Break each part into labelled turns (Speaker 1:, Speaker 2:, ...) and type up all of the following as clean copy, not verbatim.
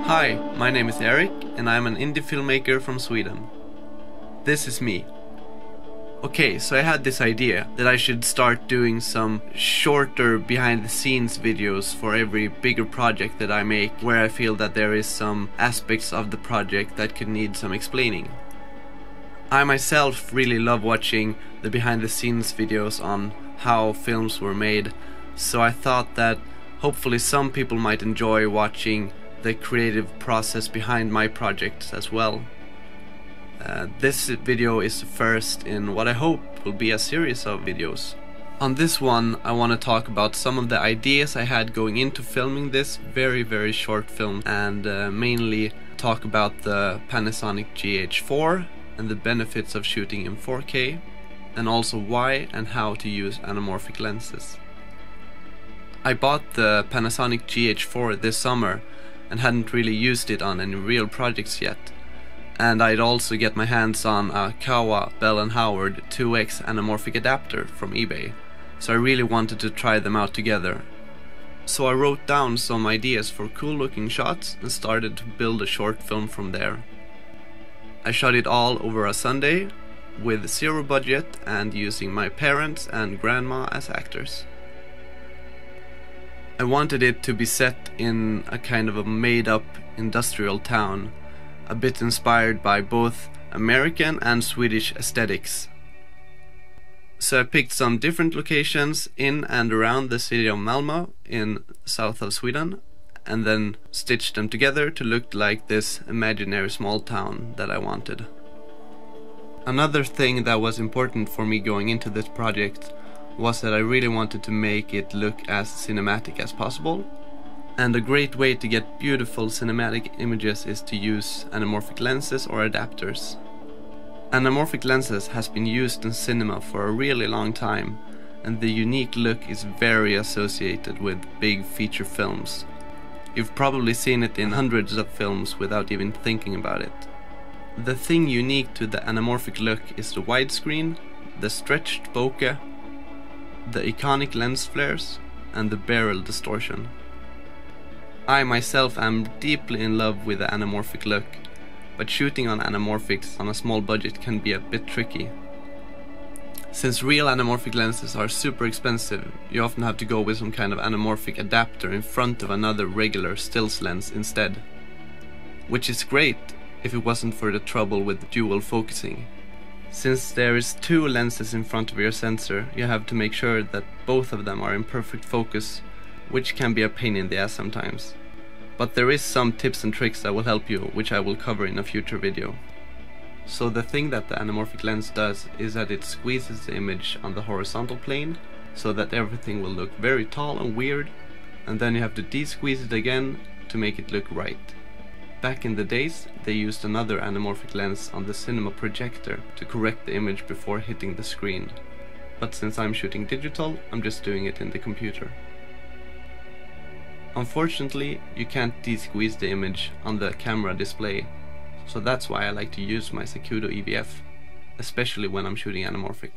Speaker 1: Hi, my name is Eric and I'm an indie filmmaker from Sweden. This is me. Okay, so I had this idea that I should start doing some shorter behind the scenes videos for every bigger project that I make, where I feel that there is some aspects of the project that could need some explaining. I myself really love watching the behind the scenes videos on how films were made, so I thought that hopefully some people might enjoy watching the creative process behind my projects as well. This video is the first in what I hope will be a series of videos. On this one I want to talk about some of the ideas I had going into filming this very short film, and mainly talk about the Panasonic GH4 and the benefits of shooting in 4K, and also why and how to use anamorphic lenses. I bought the Panasonic GH4 this summer and hadn't really used it on any real projects yet. And I'd also get my hands on a Howell Bell & Howard 2X anamorphic adapter from eBay, so I really wanted to try them out together. So I wrote down some ideas for cool looking shots and started to build a short film from there. I shot it all over a Sunday, with zero budget and using my parents and grandma as actors. I wanted it to be set in a kind of a made-up industrial town, a bit inspired by both American and Swedish aesthetics. So I picked some different locations in and around the city of Malmö in south of Sweden, and then stitched them together to look like this imaginary small town that I wanted. Another thing that was important for me going into this project was that I really wanted to make it look as cinematic as possible. And a great way to get beautiful cinematic images is to use anamorphic lenses or adapters. Anamorphic lenses has been used in cinema for a really long time, and the unique look is very associated with big feature films. You've probably seen it in hundreds of films without even thinking about it. The thing unique to the anamorphic look is the widescreen, the stretched bokeh, the iconic lens flares, and the barrel distortion. I myself am deeply in love with the anamorphic look, but shooting on anamorphics on a small budget can be a bit tricky. Since real anamorphic lenses are super expensive, you often have to go with some kind of anamorphic adapter in front of another regular stills lens instead. Which is great if it wasn't for the trouble with dual focusing. Since there is two lenses in front of your sensor, you have to make sure that both of them are in perfect focus, which can be a pain in the ass sometimes. But there is some tips and tricks that will help you, which I will cover in a future video. So the thing that the anamorphic lens does is that it squeezes the image on the horizontal plane, so that everything will look very tall and weird, and then you have to de-squeeze it again to make it look right. Back in the days, they used another anamorphic lens on the cinema projector to correct the image before hitting the screen. But since I'm shooting digital, I'm just doing it in the computer. Unfortunately, you can't de-squeeze the image on the camera display, so that's why I like to use my Sakudo EVF, especially when I'm shooting anamorphic.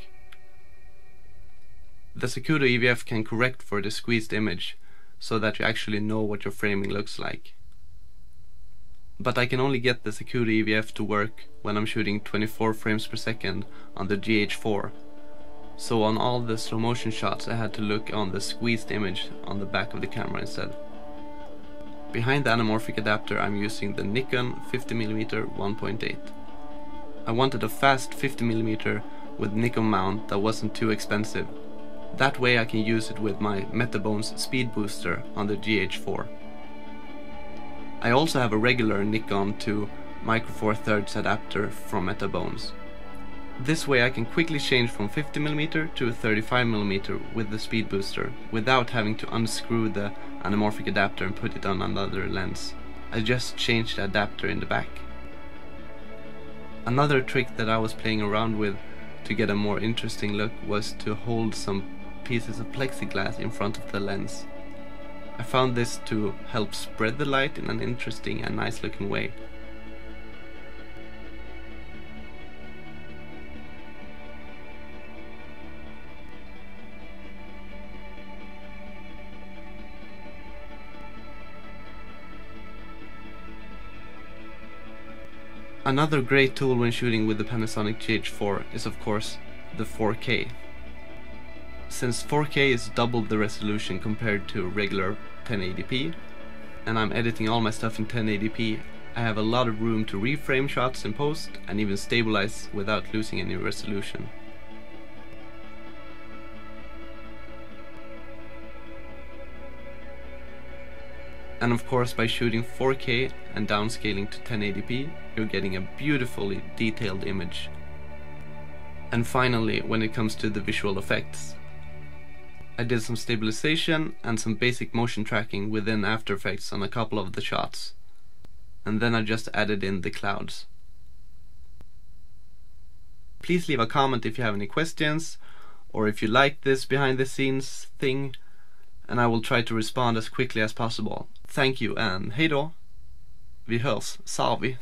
Speaker 1: The Sakudo EVF can correct for the squeezed image, so that you actually know what your framing looks like. But I can only get the Sakudo EVF to work when I'm shooting 24 frames per second on the GH4. So on all the slow motion shots I had to look on the squeezed image on the back of the camera instead. Behind the anamorphic adapter I'm using the Nikon 50mm 1.8. I wanted a fast 50mm with Nikon mount that wasn't too expensive. That way I can use it with my Metabones speed booster on the GH4. I also have a regular Nikon 2 micro four thirds adapter from Metabones. This way I can quickly change from 50mm to 35mm with the speed booster without having to unscrew the anamorphic adapter and put it on another lens. I just changed the adapter in the back. Another trick that I was playing around with to get a more interesting look was to hold some pieces of plexiglass in front of the lens. I found this to help spread the light in an interesting and nice looking way. Another great tool when shooting with the Panasonic GH4 is of course the 4K. Since 4K is double the resolution compared to regular 1080p, and I'm editing all my stuff in 1080p, I have a lot of room to reframe shots in post and even stabilize without losing any resolution. And of course, by shooting 4K and downscaling to 1080p, you're getting a beautifully detailed image. And finally, when it comes to the visual effects, I did some stabilization and some basic motion tracking within After Effects on a couple of the shots. And then I just added in the clouds. Please leave a comment if you have any questions, or if you like this behind the scenes thing, and I will try to respond as quickly as possible. Thank you and hej då! Vi hörs, sa vi!